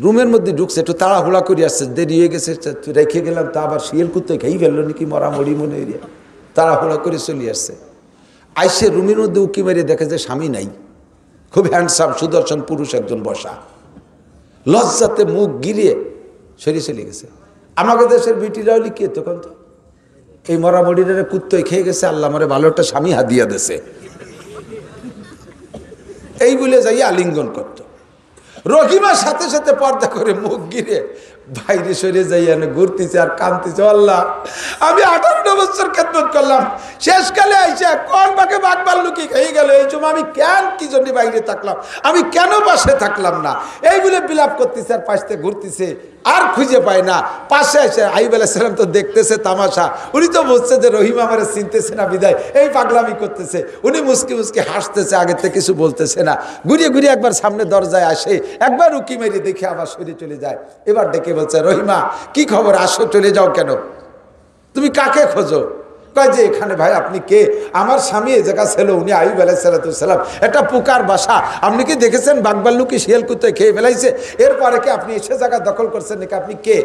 রুমের মধ্যে ঢুকছে, একটু তাড়াহুড়া করে আসছে, দেরি হয়ে গেছে, রেখে গেলাম তা আবার শিয়াল কুত্তে খেয়ে ফেললো নাকি মরামরি মনে এরিয়া, তাড়াহুড়া করে চলে আসছে। আইসে রুমের মধ্যে উকি মারিয়ে দেখে যে স্বামী নাই, খুব হ্যান্ডসাম সুদর্শন পুরুষ একজন বসা, লজ্জাতে মুখ গিরিয়ে সরিয়ে চলে গেছে। আমাকে দেশের বিটিরাও লিখিয়ে তখন তো এই মরামরিরা কুত্তই খেয়ে গেছে, আল্লাহ আমারে ভালো একটা স্বামী হাদিয়া দেছে, এই বলে যাই আলিঙ্গন করতো। রহিমার সাথে সাথে পর্দা করে মুখ গিরে বাইরে সরে যাইয়া ঘুরতেছে আর কাঁদতেছে, আল্লাহ আমি 58 বছর খেদমত করলাম, শেষকালে আইসা কোন বাকে বাঘ ভাল্লুকি খেয়ে গেল, এই সময় আমি কেন কি জন্য বাইরে থাকলাম, আমি কেন পাশে থাকলাম না, এইগুলো বিলাপ করতেছে আর পাশে ঘুরতেছে, আর খুঁজে পায় না। পাশে এসে আইয়ুব আলাইহিস সালাম তো দেখতেছে তামাশা, উনি তো বুঝছে যে রহিম আমারে চিনতেছে না বিদায় এই পাগলামি করতেছে, উনি মুসকি মুসকি হাসতেছে, আগের থেকে কিছু বলতেছে না। ঘুরিয়ে ঘুরিয়ে একবার সামনে দরজায় আসে, একবার উকি মেরে দেখে আবার সরে চলে যায়। এবার ডেকে বলছে, রহিমা কি খবর, আসো, চলে যাও কেন, তুমি কাকে খোঁজো? কয় যে এখানে ভাই আপনি কে? আমার স্বামী এ জায়গা ছিল, উনি আইয়ুব আলাইহিস সালাম, একটা পোকার বাসা, আপনি কি দেখেছেন বাঘভাল্লুকি শিয়াল কুত্তায় খেয়ে ফেলাইছে, এরপরে কি আপনি এসে জায়গা দখল করছেন নাকি, আপনি কে?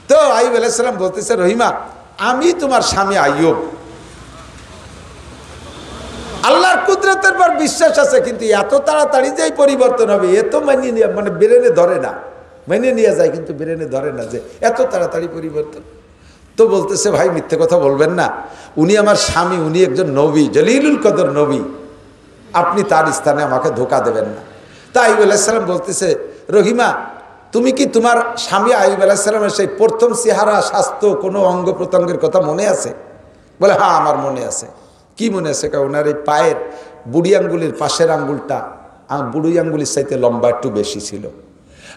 তো আইয়ুব আলাইহিস সালাম বলতেছে, রহিমা আমি তোমার স্বামী আইয়ুব, আল্লাহর কুদরতের পর বিশ্বাস আছে, কিন্তু এত তাড়াতাড়ি যে পরিবর্তন হবে এ তো মানে ব্রেনে ধরে না, মেনে নিয়ে যায় কিন্তু ব্রেনে ধরে না যে এত তাড়াতাড়ি পরিবর্তন। তো বলতেছে, ভাই মিথ্যে কথা বলবেন না, উনি আমার স্বামী, উনি একজন নবী, জলিলুল কদর নবী, আপনি তার স্থানে আমাকে ধোঁকা দেবেন না। তা আইয়ুব আলাইহিস সালাম বলতেছে, রহিমা তুমি কি তোমার স্বামী আইয়ুব আলাইহিস সালামের সেই প্রথম চেহারা, স্বাস্থ্য, কোনো অঙ্গ প্রত্যঙ্গের কথা মনে আছে? বলে, হ্যাঁ আমার মনে আছে। কি মনে আছে? ওনার এই পায়ের বুড়ি আঙ্গুলের পাশের আঙ্গুলটা বুড়ি আঙ্গুলের চাইতে লম্বা একটু বেশি ছিল,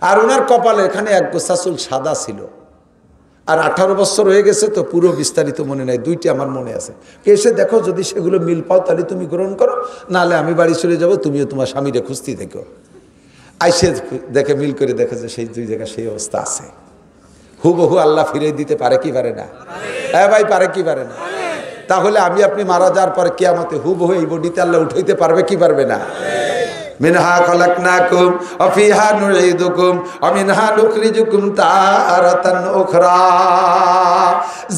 আর ওনার কপালে এখানে এক গোছা চুল সাদা ছিল, আর 18 বছর হয়ে গেছে তো পুরো বিস্তারিত মনে নাই, দুইটি আমার মনে আছে। এসে দেখো, যদি সেগুলো মিল পাও তাহলে তুমি গ্রহণ করো, নাহলে আমি বাড়ি চলে যাব, তুমিও তোমার স্বামীরে খুঁজতে দেখো। আইসে দেখে, মিল করে দেখে যে সেই দুই জায়গায় সেই অবস্থা আছে। হুবহু আল্লাহ ফিরে দিতে পারে কি পারে না? হ্যাঁ ভাই, পারে কি পারে না? তাহলে আমি আপনি মারা যাওয়ার পরে কিয়ামতে হুবহু এই বডিতে আল্লাহ উঠাইতে পারবে কি পারবে না? মিনহা খলাকনাকুম ওয়া ফিহা নুঈদুকুম ওয়া মিনহা নুখরিজুকুম তারাতান উখরা।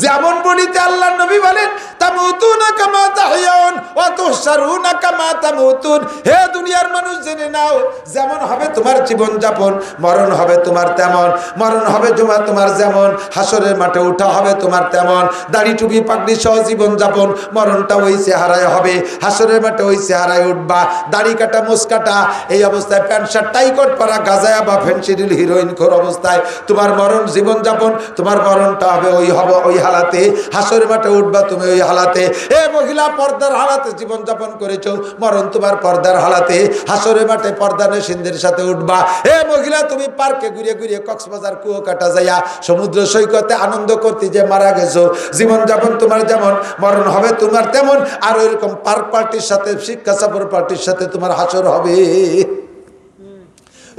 যেমন বলিতে আল্লাহর নবী বলেন, তামুতুনা কামা তাহইয়াউন ওয়া তুহশারুনা কামা তামুতুন। হে দুনিয়ার মানুষ, জেনে নাও, যেমন হবে তোমার জীবন যাপন, মরণ হবে তোমার তেমন। মরণ হবে তোমার যেমন, হাসরের মাঠে উঠা হবে তোমার তেমন। দাড়ি টুপি পাগড়ি সহ জীবন যাপন, মরণটা ওই চেহারায় হবে, হাসরের মাঠে ওই চেহারায় উঠবা। দাড়ি কাটা, মোস কাটা, এই অবস্থায় প্যান্ট শার্ট টাই কোট পরা, গাজায়া বা ফেন্সিডিল হিরোইন খোর অবস্থায় তোমার মরণ জীবন যাপন, তোমার মরণটা হবে ওই হালাতে, হাসরের মাঠে উঠবা তুমি ওই হালাতে। এ মহিলা, পর্দার হালাতে জীবন যাপন করেছো, মরণ তোমার পর্দার হালাতে, হাসরের মাঠে পর্দা নিষিদ্ধের সাথে উঠবা। এ মহিলা, তুমি পার্কে ঘুরিয়ে ঘুরিয়ে কক্সবাজার কুয়াকাটা যাইয়া সমুদ্র সৈকতে আনন্দ করতে যে মারা গেছো, জীবন যাপন তোমার যেমন, মরণ হবে তোমার তেমন। আর ওইরকম পার্ক পার্টির সাথে, শিক্ষা সফর পার্টির সাথে তোমার হাসর হবে।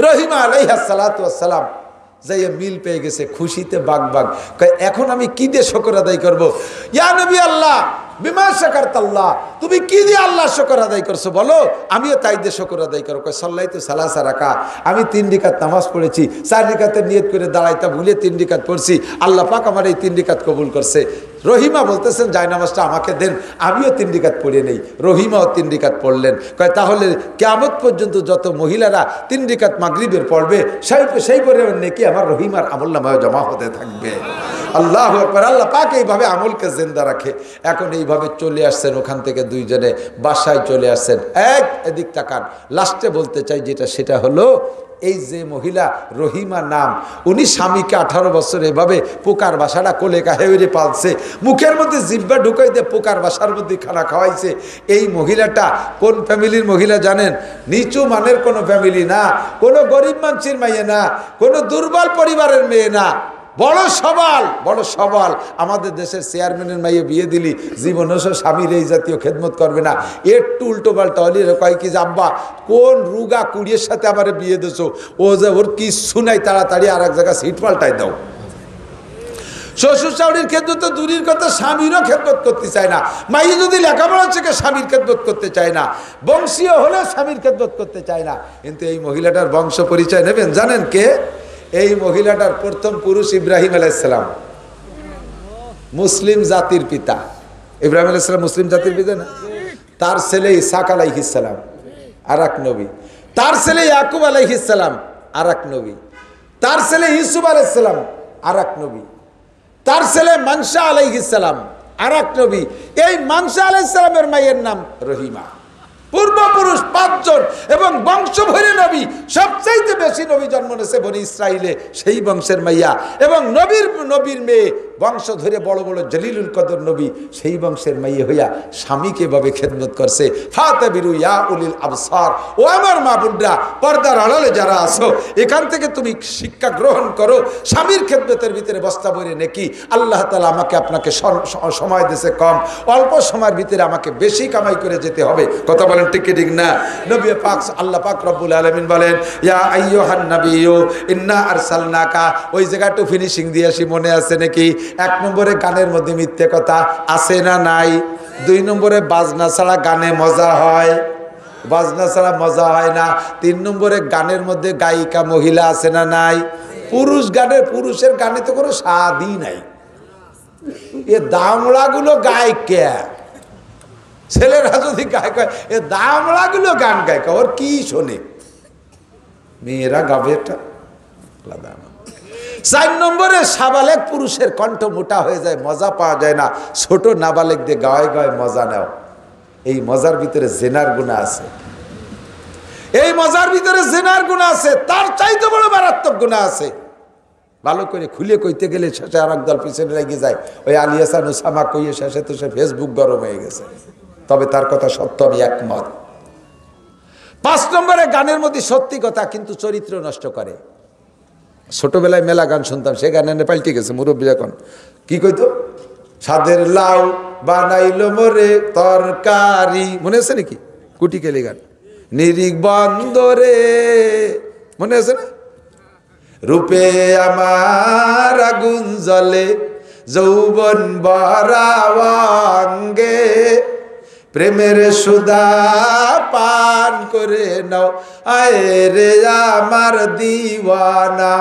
রহিমা আলাইহিস সালাতু ওয়াস সালাম যাইয়া মিল পেয়ে গেছে, খুশিতে বাগ বাগ। এখন আমি কি দিয়ে শুকর আদায় করবো? ইয়া নবী আল্লাহ, বিমা শাকারতাল্লাহ, তুমি কি দিয়ে আল্লাহ শুকর আদায় করছো বলো, আমিও তাই দিয়ে শুকর আদায় করো। সাল্লাইতু সালাসা রাকাত, আমি 3 রাকাত নামাজ পড়েছি, 4 রাকাতের নিয়ত করে দাঁড়াইতা ভুলে 3 রাকাত পড়ছি, আল্লাহ পাক আমার এই 3 রাকাত কবুল করছে। রহিমা বলতেছেন, যায় নামাজটা আমাকে দেন, আমিও 3 রাকাত পড়ে নেই। রহিমাও 3 রাকাত পড়লেন। কয় তাহলে কিয়ামত পর্যন্ত যত মহিলারা 3 রাকাত মাগরিবের পড়বে, সেই পরিমাণ নেকি আমার রহিমার আমলনামায় জমা হতে থাকবে। আল্লাহু আকবার। আল্লাহ পাক এইভাবে আমলকে জিন্দা রাখে। এখন এইভাবে চলে আসছেন ওখান থেকে দুইজনে, বাসায় চলে আসছেন। এদিক তাকান, লাস্টে বলতে চাই যেটা, সেটা হলো এই যে মহিলা রহিমা নাম, উনি স্বামীকে 18 বছর এভাবে পোকার বাসাটা কোলে কাহেরে পালছে, মুখের মধ্যে জিব্বা ঢুকাই দিয়ে পোকার বাসার মধ্যে খানা খাওয়াইছে। এই মহিলাটা কোন ফ্যামিলির মহিলা জানেন? নিচু মানের কোনো ফ্যামিলি না, কোনো গরিব মানুষের মেয়ে না, কোনো দুর্বল পরিবারের মেয়ে না, বড় সবাল। আমাদের দেশের চেয়ারম্যানের মাইয়ে বিয়ে দিলি জীবন স্বামীর এই জাতীয় খেদমত করবে না, একটু উল্টো পাল্টা হলি কয় কি যে আব্বা কোন রুগা কুড়িয়ের সাথে আমার বিয়ে দিছো, ও যে ওর কিচ্ছু নাই, তাড়াতাড়ি আর এক জায়গায় সিট পাল্টাই দাও। শ্বশুর শাশুড়ির খেদমত তো দূরের কথা, স্বামীরও খেদমত করতে চায় না। মাই যদি লেখাপড়া থেকে স্বামীর খেদমত করতে চায় না, বংশীয় হলেও স্বামীর খেদমত করতে চায় না। কিন্তু এই মহিলাটার বংশ পরিচয় নেবেন, জানেন কে? এই মহিলাটার প্রথম পুরুষ ইব্রাহিম আলাইহিস সালাম, মুসলিম জাতির পিতা। ইব্রাহিম আলাইহিস সালাম মুসলিম জাতির পিতা না? তার ছেলে ইসহাক আলাইহিস সালাম আর এক নবী, তার ছেলে ইয়াকুব আলাইহিস সালাম আর এক নবী, তার ছেলে ইউসুফ আলাইহিস সালাম আর এক নবী, তার ছেলে মানসা আলাইহিস সালাম আর এক নবী। এই মানসা আলাইহিস সালামের মায়ের নাম রহিমা। পূর্বপুরুষ 5 জন এবং বংশ ভরে নবী, সবচাইতে বেশি নবী জন্ম নিয়েছে বনি ইসরাইলে, সেই বংশের মাইয়া। এবং নবীর মেয়ে বংশ ধরে বড় বড় জলিলুল কদর নবী সেই বংশের মাইয়ে হইয়া স্বামীকে এভাবে খেদমত করছে। ফাতাবিরু ইয়া উলিল আবসার, ও আমার মা বোনরা, পর্দার আড়ালে যারা আছো, এখান থেকে তুমি শিক্ষা গ্রহণ করো। স্বামীর খেদমতের ভিতরে বস্তা ভরে নেকি। আল্লাহ তাআলা আমাকে আপনাকে সময় দিয়েছে কম, অল্প সময়ের ভিতরে আমাকে বেশি কামাই করে যেতে হবে। কথা বলেন ঠিক কি ঠিক না? নবী পাক আল্লাহ পাক রব্বুল আলামিন বলেন, ইয়া আইয়ুহান নাবিয়্যু ইন্না আরসালনাকা, ওই জায়গাটা ফিনিশিং দিয়ে আসি, মনে আছে নাকি? 1 নম্বরে গানের মধ্যে মিথ্যে কথা আছে না নাই? 2 নম্বরে বাজনা ছাড়া গানে মজা হয়, বাজনা ছাড়া মজা হয় না। 3 নম্বরে গানের মধ্যে গায়িকা মহিলা আছে না নাই? পুরুষের গানে তো কোনো স্বাদই নাই। এ দামড়াগুলো গায় কে? ছেলেরা যদি গায় কয় এ দামড়াগুলো গান গায়, ওর কি শোনে? মেয়েরা গাবে এটা আলাদা। 4 নম্বরে সাবালেক পুরুষের কণ্ঠ মোটা হয়ে যায়, মজা পাওয়া যায় না। ছোট নাবালেক দিয়ে গায়ে গায়ে মজা নাও। এই মজার ভিতরে জেনার গুনাহ আছে, এই মজার ভিতরে জেনার গুনাহ আছে, তার চাইতে বড় মারাত্মক গুনাহ আছে। ভালো করে খুলে কইতে গেলে শেষে আর একদল পিছনে লেগে যায়। ওই আলী হাসান ওসামা কইয়ে শেষে তো সে ফেসবুক গরম হয়ে গেছে। তবে তার কথা সত্য, আমি একমত। 5 নম্বরে গানের মধ্যে সত্যি কথা কিন্তু চরিত্র নষ্ট করে। ছোটবেলায় মেলা গান শুনতাম, সে গানে পাল্টে গেছে মুরব্বী। এখন কি কইতো? সাদের লাউ বানাইলো মোরে তরকারি, মনে আছে নাকি? কুটি কেলি গান। নিরিক বন্দরে, মনে আছে না? রূপে আমার আগুন জ্বলে, যৌবন বরাওয়াঙ্গে, প্রেমের সুধা পান করে নাও, আয় রে আমার দিওয়ানা।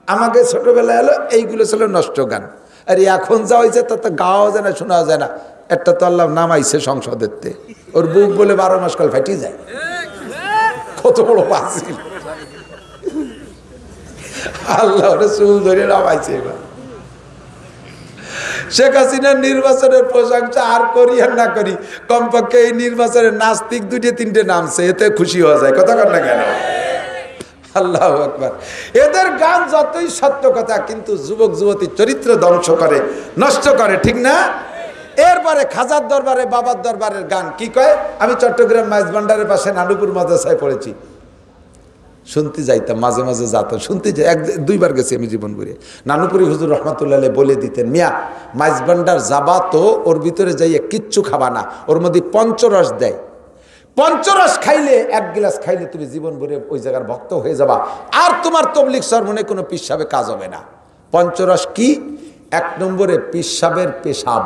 আমাকে ছোটবেলায় এলো এইগুলো ছিল নষ্ট গান। আর এখন যা হয়েছে তা তো গাওয়া যায় না, শোনাও যায় না। একটা তো আল্লাহ নামাইছে সংসদেরতে, ওর বুক বলে 12 মাস কাল ফাটি যায়। কত বড় পাছিল আল্লাহ চুল ধরে নামাইছে। এবার শেখ হাসিনার নির্বাচনের প্রশংসা আর করি আর না করি, কমপক্ষে এই নির্বাচনে নাস্তিক 2-3টে নামছে, এতে খুশি হওয়া যায়। কথা কর না কেন? আল্লাহু আকবার। এদের গান যতই সত্য কথা, কিন্তু যুবক যুবতী চরিত্র ধ্বংস করে, নষ্ট করে, ঠিক না? এরপরে খাজার দরবারে, বাবার দরবারের গান কি কয়? আমি চট্টগ্রাম মাইজভান্ডারের পাশে নানুপুর মাদ্রাসায় পড়েছি, শুনতে যাইতাম, মাঝে মাঝে যেতাম, শুনতে যাই। 1-2 বার গেছি আমি জীবন করে। নানুপুরি হুজুর রহমাতুল্লাহ বলে দিতেন, মিয়া মাইজভান্ডার যাবা তো ওর ভিতরে যাইয়ে কিচ্ছু খাবা না, ওর মধ্যে পঞ্চরস দেয়। পঞ্চরস খাইলে, 1 গ্লাস খাইলে তুমি জীবন ভরে ওই জায়গার ভক্ত হয়ে যাবা, আর তোমার তবলিগ সরমনে কোনো পিসাবে কাজ হবে না। পঞ্চরস কি? 1 নম্বরে পিসাবের পেশাব,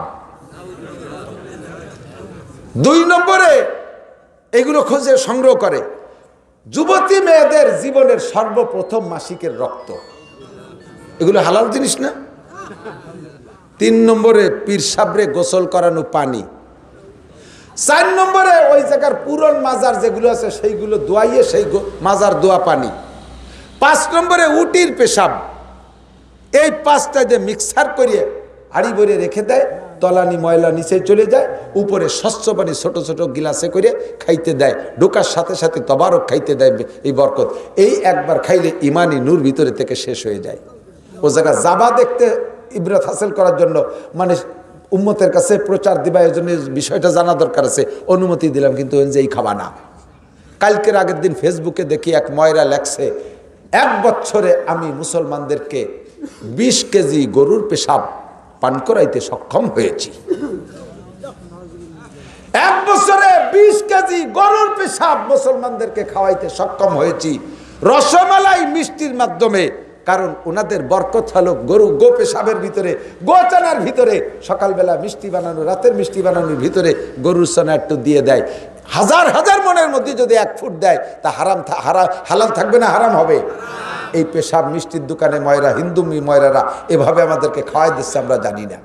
2 নম্বরে এগুলো খোঁজে সংগ্রহ করে যুবতী মেয়েদের জীবনের সর্বপ্রথম মাসিকের রক্ত, এগুলো হালাল জিনিস না। 3 নম্বরে পীর সাবরে গোসল করানো পানি। 4 নম্বরে ওই জায়গার পুরন মাজার যেগুলো আছে সেইগুলো দোয়াইয়ে সেই মাজার দোয়া পানি। 5 নম্বরে উটির পেশাব। এই 5টা যে মিক্সার করিয়ে হাড়ি ভরে রেখে দেয়, তলানি ময়লা নিচে চলে যায়, উপরে স্বচ্ছ পানি ছোট ছোট গিলাসে করে খাইতে দেয়, ঢোকার সাথে সাথে তবারক খাইতে দেয় এই বরকত। এই একবার খাইলে ইমানি নূর ভিতরে থেকে শেষ হয়ে যায়। ও জায়গা যাবা দেখতে ইবরাত হাসিল করার জন্য, মানে উম্মতের কাছে প্রচার দিবা, এই জন্য বিষয়টা জানা দরকার আছে, অনুমতি দিলাম, কিন্তু এই খাবা না। কালকের আগের দিন ফেসবুকে দেখি এক ময়রা লেখছে, 1 বছরে আমি মুসলমানদেরকে 20 কেজি গরুর পেশাব পান করাইতে সক্ষম হয়েছি। 1 বছরে 20 কেজি গরুর পেশাব মুসলমানদেরকে খাওয়াইতে সক্ষম হয়েছি, রসমালাই মিষ্টির মাধ্যমে। কারণ ওনাদের বরকত হলো গো পেশাবের ভিতরে, গোচানার ভিতরে সকালবেলা মিষ্টি বানানো, রাতের মিষ্টি বানানোর ভিতরে গরুর ছানা একটু দিয়ে দেয়। হাজার হাজার মনের মধ্যে যদি 1 ফুট দেয়, তা হালাল থাকবে না হারাম হবে? এই পেশাব মিষ্টির দোকানে ময়রা, হিন্দু ময়রারা এভাবে আমাদেরকে খাওয়াই দিচ্ছে, আমরা জানি না।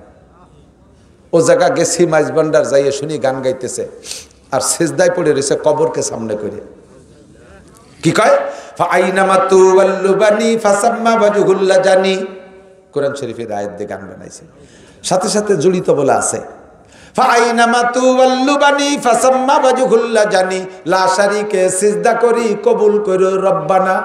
ও জায়গা গেছি মাইজভান্ডার, যাইয়ে শুনি গান গাইতেছে, আর সেজদায় পড়ে রয়েছে কবরকে সামনে করে। কি কয়? কোরআন শরীফের আয়াত দিয়ে গান বানাইছে, সাথে সাথে জড়িত বলা আছে, লা শারীকা সিজদা করি কবুল করো রব্বানা।